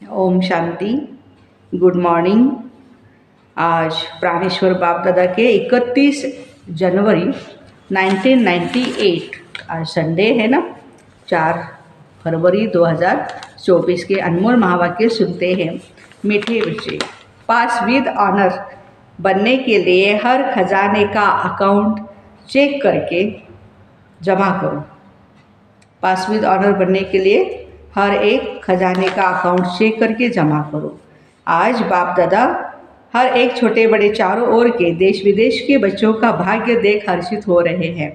Om Shanti. Good morning. आज प्राणेश्वर बाप दादा के 31 जनवरी 1998 आज संडे है ना, 4 फरवरी 2024 के अनमोल महावाक्य सुनते हैं। मीठे बच्चे, पास विद ऑनर बनने के लिए हर खजाने का अकाउंट चेक करके जमा करो। पास विद ऑनर बनने के लिए हर एक खजाने का अकाउंट चेक करके जमा करो। आज बाप दादा हर एक छोटे बड़े चारों ओर के देश विदेश के बच्चों का भाग्य देख हर्षित हो रहे हैं।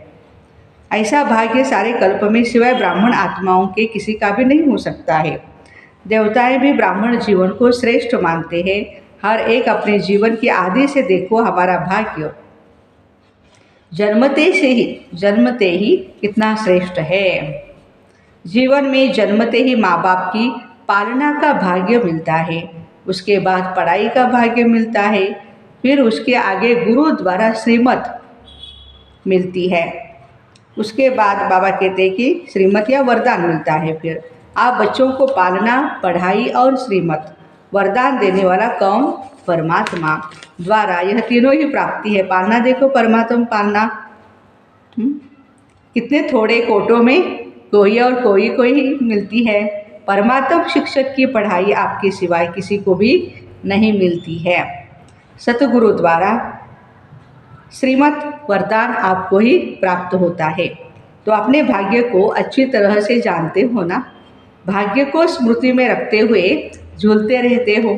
ऐसा भाग्य सारे कल्प में सिवाय ब्राह्मण आत्माओं के किसी का भी नहीं हो सकता है। देवताएं भी ब्राह्मण जीवन को श्रेष्ठ मानते हैं। हर एक अपने जीवन की आदि से देखो हमारा भाग्य जन्मते ही कितना श्रेष्ठ है। जीवन में जन्मते ही माँ बाप की पालना का भाग्य मिलता है, उसके बाद पढ़ाई का भाग्य मिलता है, फिर उसके आगे गुरु द्वारा श्रीमत मिलती है, उसके बाद बाबा कहते हैं कि श्रीमत या वरदान मिलता है। फिर आप बच्चों को पालना, पढ़ाई और श्रीमत वरदान देने वाला कौन? परमात्मा द्वारा यह तीनों ही प्राप्ति है। पालना देखो, परमात्मा पालना कितने थोड़े कोटों में कोई और कोई मिलती है। परमात्म शिक्षक की पढ़ाई आपके सिवाय किसी को भी नहीं मिलती है। सतगुरु द्वारा श्रीमत वरदान आपको ही प्राप्त होता है। तो अपने भाग्य को अच्छी तरह से जानते हो ना। भाग्य को स्मृति में रखते हुए झूलते रहते हो,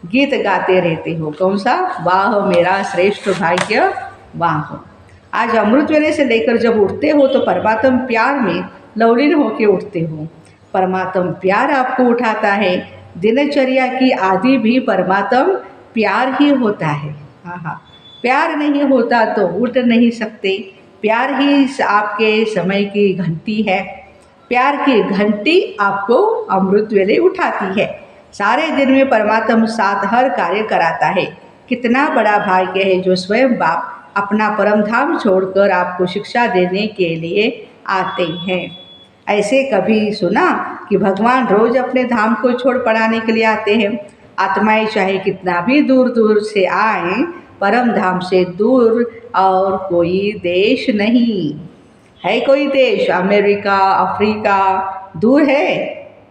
गीत गाते रहते हो। कौन सा? वाह मेरा श्रेष्ठ भाग्य वाह। आज अमृत वेले से लेकर जब उठते हो तो परमात्म प्यार में लवलीन होके उठते हो। परमात्म प्यार आपको उठाता है। दिनचर्या की आदि भी परमात्म प्यार ही होता है। हाँ, प्यार नहीं होता तो उठ नहीं सकते। प्यार ही आपके समय की घंटी है। प्यार की घंटी आपको अमृत वेले उठाती है। सारे दिन में परमात्म साथ हर कार्य कराता है। कितना बड़ा भाग्य है जो स्वयं बाप अपना परम धाम छोड़कर आपको शिक्षा देने के लिए आते हैं। ऐसे कभी सुना कि भगवान रोज अपने धाम को छोड़ पढ़ाने के लिए आते हैं? आत्माएं चाहे कितना भी दूर दूर से आएं, परम धाम से दूर और कोई देश नहीं है। कोई देश अमेरिका, अफ्रीका दूर है?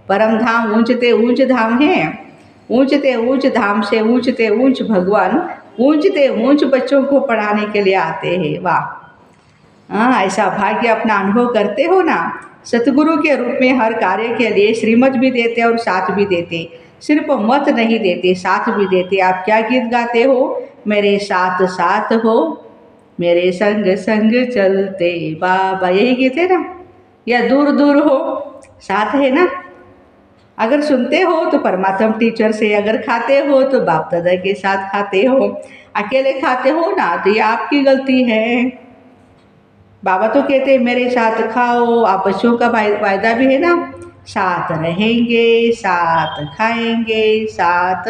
परम धाम ऊंचते ऊंच धाम है। ऊंचते ऊंच धाम से ऊंचते ऊंच भगवान ऊंचते ऊंच बच्चों को पढ़ाने के लिए आते हैं। वाह, हाँ, ऐसा भाग्य अपना अनुभव करते हो ना। सतगुरु के रूप में हर कार्य के लिए श्रीमत भी देते और साथ भी देते। सिर्फ मत नहीं देते, साथ भी देते। आप क्या गीत गाते हो? मेरे साथ साथ हो, मेरे संग संग चलते बाबा, यही गीत है ना। या दूर दूर हो, साथ है ना। अगर सुनते हो तो परमात्मा टीचर से, अगर खाते हो तो बाप दादा के साथ खाते हो। अकेले खाते हो ना तो ये आपकी गलती है। बाबा तो कहते हैं मेरे साथ खाओ। आप बच्चों का वायदा भी है ना, साथ रहेंगे, साथ खाएंगे, साथ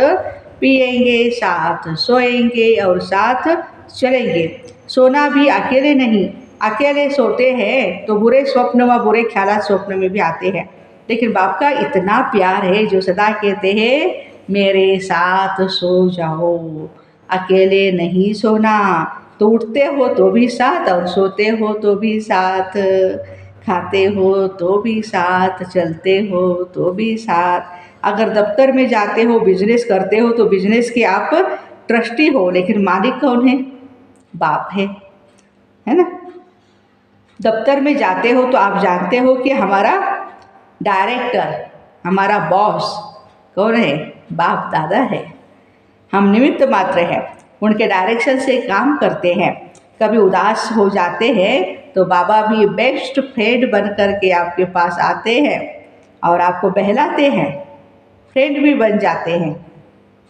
पिएंगे, साथ सोएंगे और साथ चलेंगे। सोना भी अकेले नहीं। अकेले सोते हैं तो बुरे स्वप्न व बुरे ख्याल स्वप्न में भी आते हैं। लेकिन बाप का इतना प्यार है जो सदा कहते हैं मेरे साथ सो जाओ। अकेले नहीं सोना। तो उठते हो तो भी साथ और सोते हो तो भी साथ, खाते हो तो भी साथ, चलते हो तो भी साथ। अगर दफ्तर में जाते हो, बिजनेस करते हो तो बिजनेस के आप ट्रस्टी हो, लेकिन मालिक कौन है? बाप है ना। दफ्तर में जाते हो तो आप जानते हो कि हमारा डायरेक्टर, हमारा बॉस कौन है? बाप दादा है। हम निमित्त मात्र हैं, उनके डायरेक्शन से काम करते हैं। कभी उदास हो जाते हैं तो बाबा भी बेस्ट फ्रेंड बन कर के आपके पास आते हैं और आपको बहलाते हैं, फ्रेंड भी बन जाते हैं।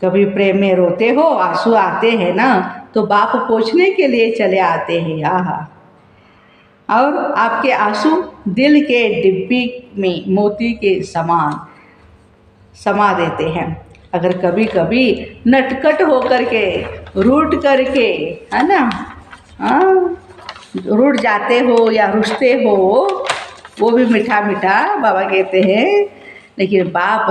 कभी प्रेम में रोते हो, आंसू आते हैं ना, तो बाप पोंछने के लिए चले आते हैं। आहा, और आपके आंसू दिल के डिब्बी में मोती के समान समा देते हैं। अगर कभी कभी नटखट हो करके, रूठ करके, है ना, रूठ जाते हो या रुठते हो, वो भी मीठा मीठा बाबा कहते हैं लेकिन बाप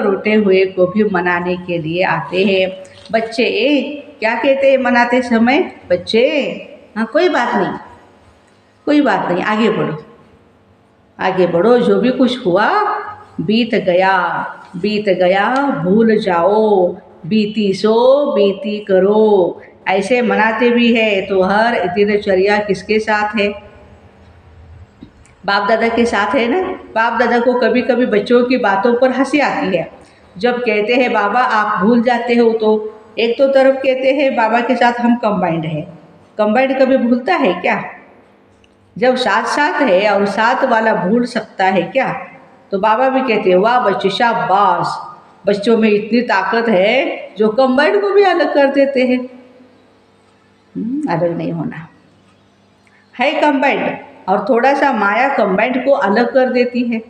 रोते हुए को भी मनाने के लिए आते हैं। बच्चे क्या कहते हैं मनाते समय? बच्चे हाँ कोई बात नहीं, कोई बात नहीं, आगे बढ़ो, आगे बढ़ो, जो भी कुछ हुआ बीत गया, बीत गया भूल जाओ, बीती सो बीती करो। ऐसे मनाते भी है। तो हर दिनचर्या किसके साथ है? बाप दादा के साथ है ना। बाप दादा को कभी कभी बच्चों की बातों पर हंसी आती है। जब कहते हैं बाबा आप भूल जाते हो, तो एक तो तरफ कहते हैं बाबा के साथ हम कंबाइंड है। कंबाइंड कभी भूलता है क्या? जब साथ साथ है और साथ वाला भूल सकता है क्या? तो बाबा भी कहते हैं वाह बच्चे शाबाश, बच्चों में इतनी ताकत है जो कंबाइंड को भी अलग कर देते हैं। अलग नहीं होना है कंबाइंड, और थोड़ा सा माया कंबाइंड को अलग कर देती है।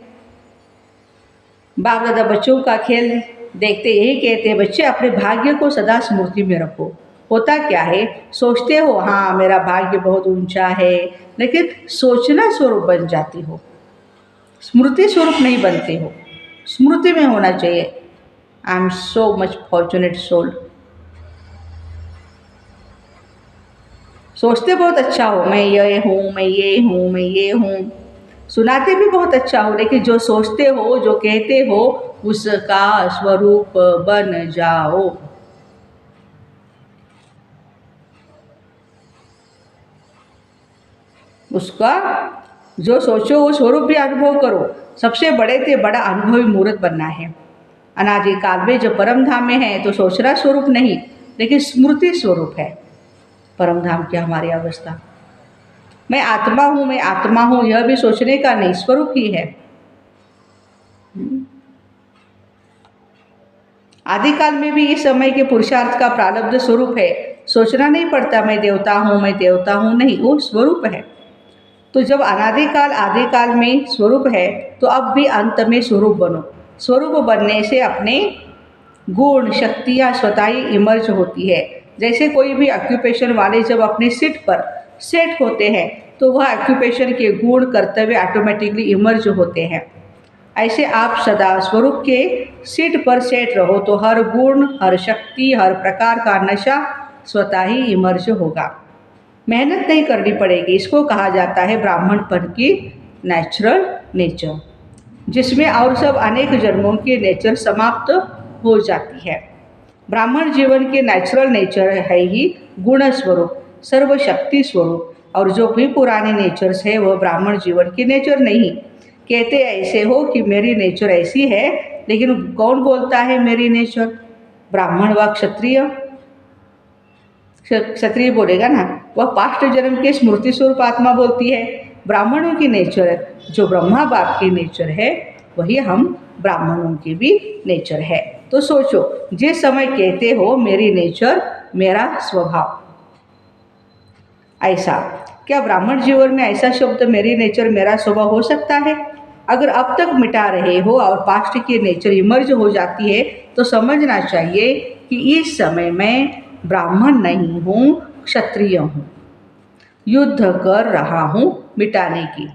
बाप दादा बच्चों का खेल देखते यही कहते हैं बच्चे अपने भाग्य को सदा स्मृति में रखो। होता क्या है, सोचते हो हाँ मेरा भाग्य बहुत ऊंचा है, लेकिन सोचना स्वरूप बन जाती हो, स्मृति स्वरूप नहीं बनते हो। स्मृति में होना चाहिए I am so much fortunate soul. सोचते बहुत अच्छा हो मैं ये हूँ, मैं ये हूँ, मैं ये हूँ, सुनाते भी बहुत अच्छा हो, लेकिन जो सोचते हो, जो कहते हो, उसका स्वरूप बन जाओ। उसका जो सोचो वो स्वरूप भी अनुभव करो। सबसे बड़े से बड़ा अनुभवी मूर्त बनना है। अनादि काल में जब परम धाम में है तो सोचना स्वरूप नहीं, लेकिन स्मृति स्वरूप है परम धाम की हमारी अवस्था। मैं आत्मा हूँ, मैं आत्मा हूँ, यह भी सोचने का नहीं, स्वरूप ही है। आदिकाल में भी इस समय के पुरुषार्थ का प्रारब्ध स्वरूप है। सोचना नहीं पड़ता मैं देवता हूँ, मैं देवता हूँ, नहीं, वो स्वरूप है। तो जब अनादिकाल आदिकाल में स्वरूप है तो अब भी अंत में स्वरूप बनो। स्वरूप बनने से अपने गुण शक्तियाँ स्वतः ही इमर्ज होती है। जैसे कोई भी ऑक्यूपेशन वाले जब अपने सीट पर सेट होते हैं तो वह ऑक्यूपेशन के गुण कर्तव्य ऑटोमेटिकली इमर्ज होते हैं। ऐसे आप सदा स्वरूप के सीट पर सेट रहो तो हर गुण, हर शक्ति, हर प्रकार का नशा स्वतः ही इमर्ज होगा। मेहनत नहीं करनी पड़ेगी। इसको कहा जाता है ब्राह्मणपन की नेचुरल नेचर, जिसमें और सब अनेक जन्मों की नेचर समाप्त हो जाती है। ब्राह्मण जीवन के नेचुरल नेचर है ही गुण स्वरूप, सर्वशक्ति स्वरूप, और जो भी पुराने नेचर्स है वह ब्राह्मण जीवन की नेचर नहीं। कहते ऐसे हो कि मेरी नेचर ऐसी है, लेकिन कौन बोलता है मेरी नेचर? ब्राह्मण व क्षत्रिय। क्षत्रिय बोलेगा ना, वह पास्ट जन्म के स्मृति स्वरूप आत्मा बोलती है। ब्राह्मणों की नेचर जो ब्रह्मा बाप की नेचर है वही हम ब्राह्मणों की भी नेचर है। तो सोचो, जिस समय कहते हो मेरी नेचर, मेरा स्वभाव, ऐसा क्या ब्राह्मण जीवन में ऐसा शब्द मेरी नेचर मेरा स्वभाव हो सकता है? अगर अब तक मिटा रहे हो और पास्ट की नेचर इमर्ज हो जाती है तो समझना चाहिए कि इस समय मैं ब्राह्मण नहीं हूँ, क्षत्रिय हूँ, युद्ध कर रहा हूँ मिटाने की।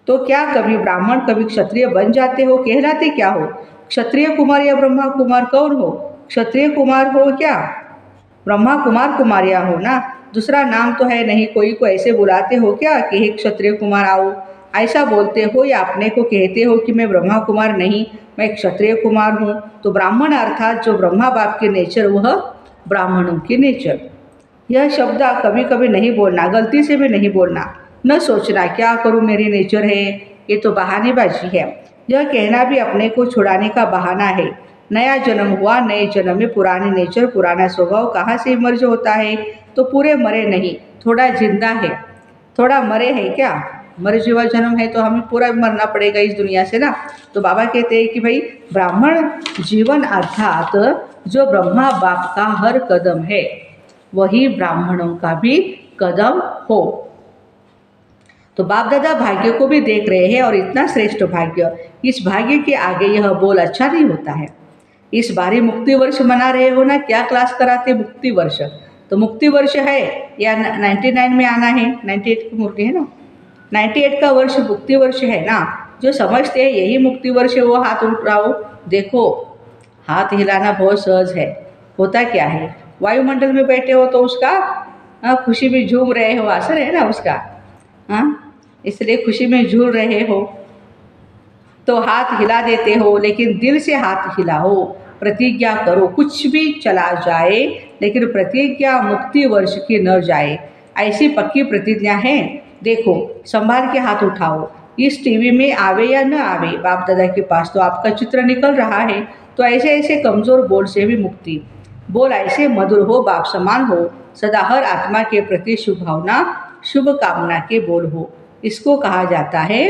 तो क्या कभी ब्राह्मण कभी क्षत्रिय बन जाते हो? कहलाते क्या हो? क्षत्रिय कुमार या ब्रह्मा कुमार कौन हो? क्षत्रिय कुमार हो क्या? ब्रह्मा कुमार कुमारियाँ हो ना, दूसरा नाम तो है नहीं। कोई को ऐसे बुलाते हो क्या कि हे क्षत्रिय कुमार आओ, ऐसा बोलते हो? या अपने को कहते हो कि मैं ब्रह्मा कुमार नहीं, मैं क्षत्रिय कुमार हूँ? तो ब्राह्मण अर्थात जो ब्रह्मा बाप के नेचर, वह ब्राह्मणों की नेचर। यह शब्द कभी कभी नहीं बोलना, गलती से भी नहीं बोलना। न सोचना क्या करूँ मेरी नेचर है, ये तो बहानेबाजी है। यह कहना भी अपने को छुड़ाने का बहाना है। नया जन्म हुआ, नए जन्म में पुरानी नेचर, पुराना स्वभाव कहाँ से इमर्ज होता है? तो पूरे मरे नहीं, थोड़ा जिंदा है, थोड़ा मरे है क्या? मरे हुआ जन्म है तो हमें पूरा मरना पड़ेगा इस दुनिया से ना। तो बाबा कहते हैं कि भाई ब्राह्मण जीवन अर्थात जो ब्रह्मा बाप का हर कदम है वही ब्राह्मणों का भी कदम हो। तो बाप दादा भाग्य को भी देख रहे हैं, और इतना श्रेष्ठ भाग्य, इस भाग्य के आगे यह बोल अच्छा नहीं होता है। इस बारी मुक्ति वर्ष मना रहे हो ना, क्या क्लास कराते मुक्ति वर्ष? तो मुक्ति वर्ष है या 99 में आना है, 98 की मूर्ति है ना, 98 का वर्ष मुक्ति वर्ष है ना। जो समझते हैं यही मुक्ति वर्ष है वो हाथ उठाओ। देखो हाथ हिलाना बहुत सहज है। होता क्या है, वायुमंडल में बैठे हो तो उसका खुशी में झूम रहे हो, असर है ना उसका। इसलिए खुशी में झूम रहे हो तो हाथ हिला देते हो, लेकिन दिल से हाथ हिलाओ, प्रतिज्ञा करो। कुछ भी चला जाए लेकिन प्रतिज्ञा मुक्ति वर्ष की न जाए, ऐसी पक्की प्रतिज्ञा है। देखो संभाल के हाथ उठाओ। इस टीवी में आवे या न आवे, बाप दादा के पास तो आपका चित्र निकल रहा है। तो ऐसे ऐसे कमज़ोर बोल से भी मुक्ति। बोल ऐसे मधुर हो, बाप समान हो, सदा हर आत्मा के प्रति शुभ भावना, शुभ कामना के बोल हो। इसको कहा जाता है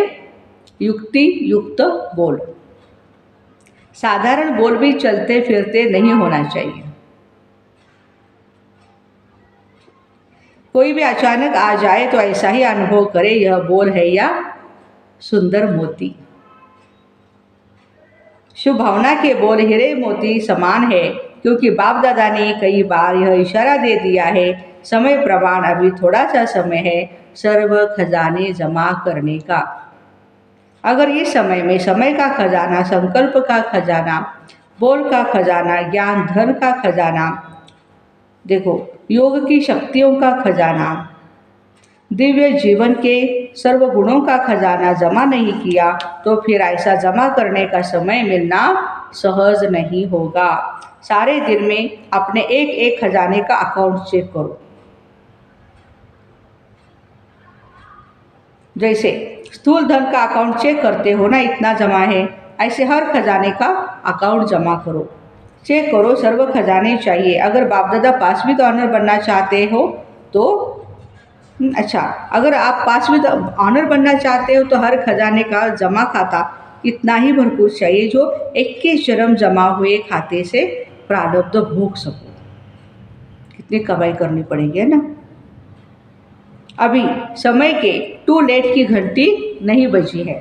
युक्ति युक्त बोल। साधारण बोल भी चलते फिरते नहीं होना चाहिए। कोई भी अचानक आ जाए तो ऐसा ही अनुभव करे यह बोल है या सुंदर मोती। शुभ भावना के बोल हीरे मोती समान है, क्योंकि बाप दादा ने कई बार यह इशारा दे दिया है, समय प्रमाण अभी थोड़ा सा समय है सर्व खजाने जमा करने का। अगर इस समय में समय का खजाना, संकल्प का खजाना, बोल का खजाना, ज्ञान धन का खजाना, देखो योग की शक्तियों का खजाना, दिव्य जीवन के सर्व गुणों का खजाना जमा नहीं किया तो फिर ऐसा जमा करने का समय मिलना सहज नहीं होगा। सारे दिन में अपने एक एक खजाने का अकाउंट चेक करो। जैसे स्थूल धन का अकाउंट चेक करते हो ना, इतना जमा है, ऐसे हर खजाने का अकाउंट जमा करो, चेक करो। सर्व खजाने चाहिए। अगर बाप दादा पास भी तो ऑनर बनना चाहते हो तो अच्छा, अगर आप पास में ऑनर बनना चाहते हो तो हर खजाने का जमा खाता इतना ही भरपूर चाहिए जो 21 जन्म जमा हुए खाते से प्रारब्ध भोग सको। कितनी कमाई करनी पड़ेगी, है ना। अभी समय के टू लेट की घंटी नहीं बजी है,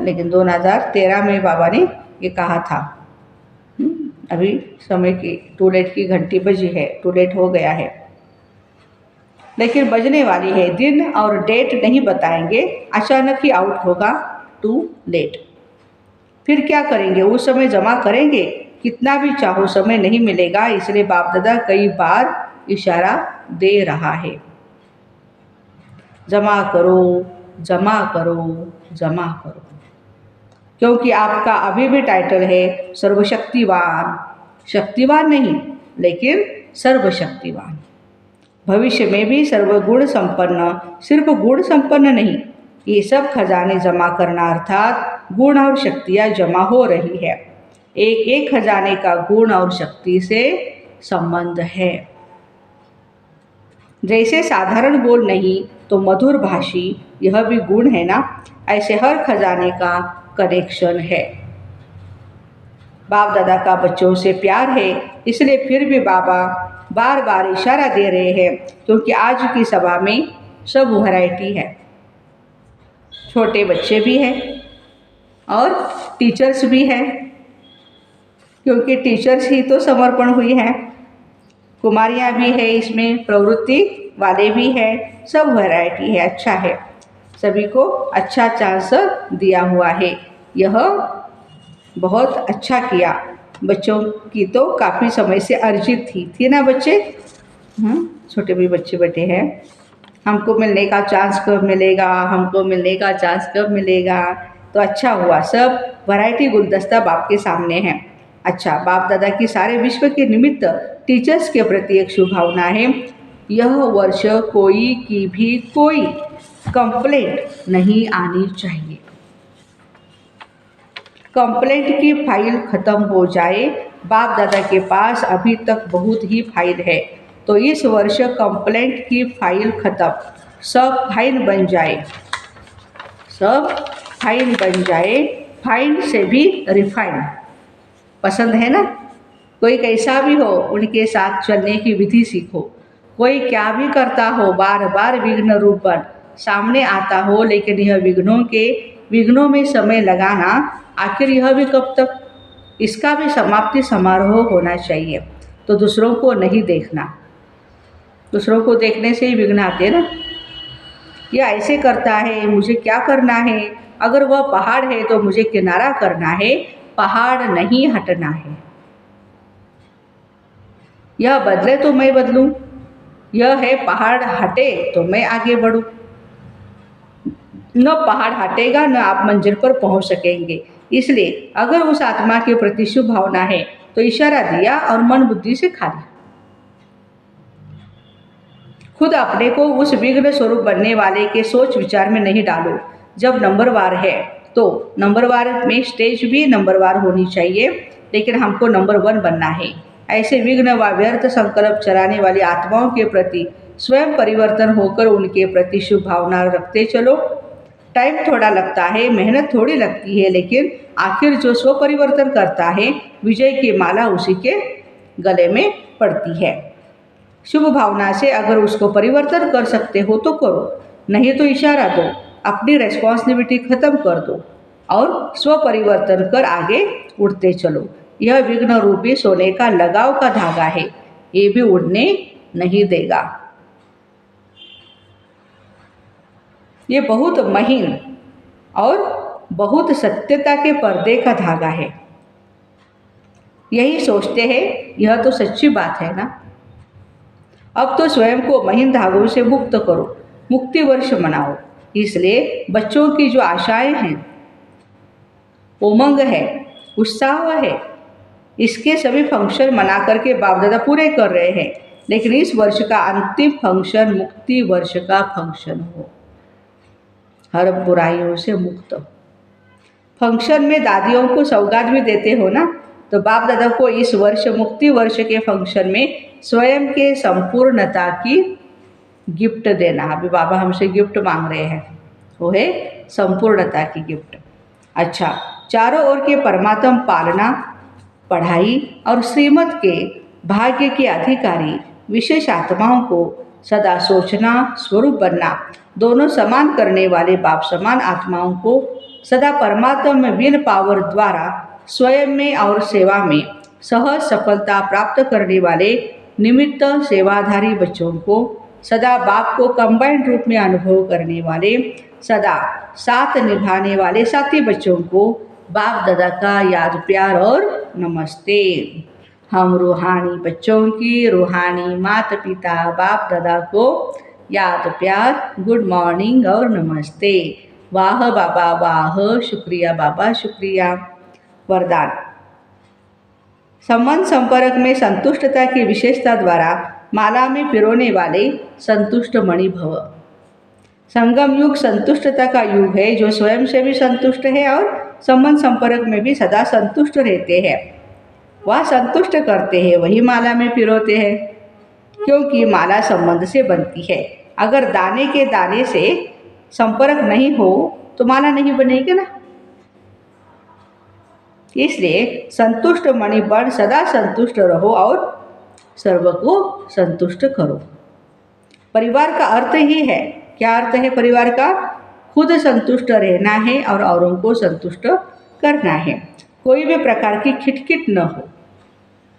लेकिन 2013 में बाबा ने ये कहा था। अभी समय की टू लेट की घंटी बजी है, टू लेट हो गया है, लेकिन बजने वाली है। दिन और डेट नहीं बताएंगे, अचानक ही आउट होगा टू लेट। फिर क्या करेंगे, उस समय जमा करेंगे, कितना भी चाहो समय नहीं मिलेगा। इसलिए बाप दादा कई बार इशारा दे रहा है, जमा करो, जमा करो, जमा करो, क्योंकि आपका अभी भी टाइटल है सर्वशक्तिवान। शक्तिवान नहीं लेकिन सर्वशक्तिवान। भविष्य में भी सर्वगुण संपन्न, सिर्फ गुण संपन्न नहीं, ये सब खजाने जमा करना अर्थात गुण और शक्तियाँ जमा हो रही है। एक एक खजाने का गुण और शक्ति से संबंध है। जैसे साधारण बोल नहीं तो मधुर भाषी, यह भी गुण है ना, ऐसे हर खजाने का कनेक्शन है। बाप दादा का बच्चों से प्यार है, इसलिए फिर भी बाबा बार बार इशारा दे रहे हैं, क्योंकि आज की सभा में सब वैरायटी है। छोटे बच्चे भी हैं और टीचर्स भी हैं, क्योंकि टीचर्स ही तो समर्पण हुई हैं। कुमारियाँ भी है, इसमें प्रवृत्ति वाले भी हैं, सब वैरायटी है। अच्छा है, सभी को अच्छा चांस दिया हुआ है। यह बहुत अच्छा किया। बच्चों की तो काफ़ी समय से अर्जित थी ना बच्चे। छोटे भी बच्चे बैठे हैं, हमको मिलने का चांस कब मिलेगा, हमको मिलने का चांस कब मिलेगा। तो अच्छा हुआ, सब वैरायटी गुलदस्ता बाप के सामने है। अच्छा, बाप दादा की सारे विश्व के निमित्त टीचर्स के प्रति एक शुभ भावना है। यह वर्ष कोई की भी कोई कंप्लेंट नहीं आनी चाहिए। कंप्लेंट की फाइल ख़त्म हो जाए। बाप दादा के पास अभी तक बहुत ही फाइल है, तो इस वर्ष कंप्लेंट की फाइल ख़त्म, सब फाइन बन जाए, सब फाइन बन जाए। फाइन से भी रिफाइन पसंद है ना। कोई कैसा भी हो, उनके साथ चलने की विधि सीखो। कोई क्या भी करता हो, बार बार विघ्न रूप बन सामने आता हो, लेकिन यह विघ्नों में समय लगाना, आखिर यह भी कब तक। इसका भी समाप्ति समारोह होना चाहिए। तो दूसरों को नहीं देखना, दूसरों को देखने से ही विघ्न आते हैं ना। यह ऐसे करता है, मुझे क्या करना है, अगर वह पहाड़ है तो मुझे किनारा करना है, पहाड़ नहीं हटना है। यह बदले तो मैं बदलूं, यह है पहाड़ हटे तो मैं आगे बढ़ूं। न पहाड़ हटेगा न आप मंजिल पर पहुंच सकेंगे। इसलिए अगर उस आत्मा के प्रति शुभ भावना है तो इशारा दिया और मन बुद्धि से खाली। खुद अपने को उस विघ्न स्वरूप बनने वाले के सोच विचार में नहीं डालो। जब नंबरवार है तो नंबरवार में स्टेज भी नंबरवार होनी चाहिए, लेकिन हमको नंबर 1 बनना है। ऐसे विघ्न व व्यर्थ संकल्प चलाने वाली आत्माओं के प्रति स्वयं परिवर्तन होकर उनके प्रति शुभ भावना रखते चलो। टाइम थोड़ा लगता है, मेहनत थोड़ी लगती है, लेकिन आखिर जो स्व परिवर्तन करता है विजय की माला उसी के गले में पड़ती है। शुभ भावना से अगर उसको परिवर्तन कर सकते हो तो करो, नहीं तो इशारा दो, अपनी रेस्पॉन्सिबिलिटी खत्म कर दो और स्व परिवर्तन कर आगे उड़ते चलो। यह विघ्न रूपी सोने का लगाव का धागा है, ये भी उड़ने नहीं देगा। ये बहुत महीन और बहुत सत्यता के पर्दे का धागा है। यही सोचते हैं, यह तो सच्ची बात है ना। अब तो स्वयं को महीन धागों से मुक्त करो, मुक्ति वर्ष मनाओ। इसलिए बच्चों की जो आशाएं हैं, उमंग है, उत्साह है, इसके सभी फंक्शन मना करके बाप दादा पूरे कर रहे हैं। लेकिन इस वर्ष का अंतिम फंक्शन मुक्ति वर्ष का फंक्शन हो, हर बुराइयों से मुक्त। फंक्शन में दादियों को सौगात भी देते हो ना, तो बाप दादा को इस वर्ष मुक्ति वर्ष के फंक्शन में स्वयं के संपूर्णता की गिफ्ट देना। अभी बाबा हमसे गिफ्ट मांग रहे हैं, वो है संपूर्णता की गिफ्ट। अच्छा, चारों ओर के परमात्म पालना, पढ़ाई और श्रीमत के भाग्य के अधिकारी विशेष आत्माओं को सदा सोचना, स्वरूप बनना, दोनों समान करने वाले बाप समान आत्माओं को सदा परमात्मा में विल पावर द्वारा स्वयं में और सेवा में सहज सफलता प्राप्त करने वाले निमित्त सेवाधारी बच्चों को सदा बाप को कंबाइंड रूप में अनुभव करने वाले, सदा साथ निभाने वाले साथी बच्चों को बाप दादा का याद प्यार और नमस्ते। हम रूहानी बच्चों की रूहानी माता पिता बाप दादा को याद प्यार, गुड मॉर्निंग और नमस्ते। वाह बाबा वाह, शुक्रिया बाबा शुक्रिया। वरदान: संबंध संपर्क में संतुष्टता की विशेषता द्वारा माला में पिरोने वाले संतुष्ट मणि भव। संगम युग संतुष्टता का युग है, जो स्वयं से भी संतुष्ट है और संबंध संपर्क में भी सदा संतुष्ट रहते हैं। वह संतुष्ट करते हैं, वही माला में पिरोते हैं, क्योंकि माला संबंध से बनती है। अगर दाने के दाने से संपर्क नहीं हो तो माला नहीं बनेगी ना। इसलिए संतुष्ट मणि बन सदा संतुष्ट रहो और सर्व को संतुष्ट करो। परिवार का अर्थ ही है, क्या अर्थ है परिवार का? खुद संतुष्ट रहना है और औरों को संतुष्ट करना है। कोई भी प्रकार की खिटखिट न हो।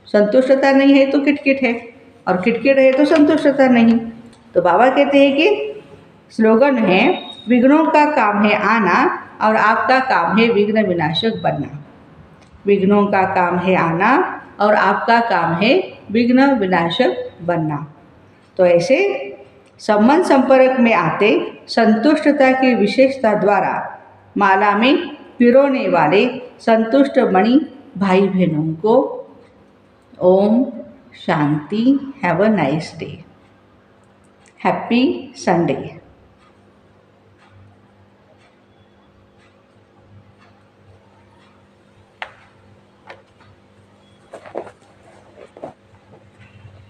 संतुष्टता नहीं है तो खिटखिट है, और खिटखिट है तो संतुष्टता नहीं। तो बाबा कहते हैं कि स्लोगन है, विघ्नों का काम है आना और आपका काम है विघ्न विनाशक बनना। विघ्नों का काम है आना और आपका काम है विघ्न विनाशक बनना। तो ऐसे संबंध संपर्क में आते संतुष्टता की विशेषता द्वारा माला में पिरोने वाले संतुष्ट मणि भाई बहनों को ओम शांति। Have a nice day. Happy Sunday.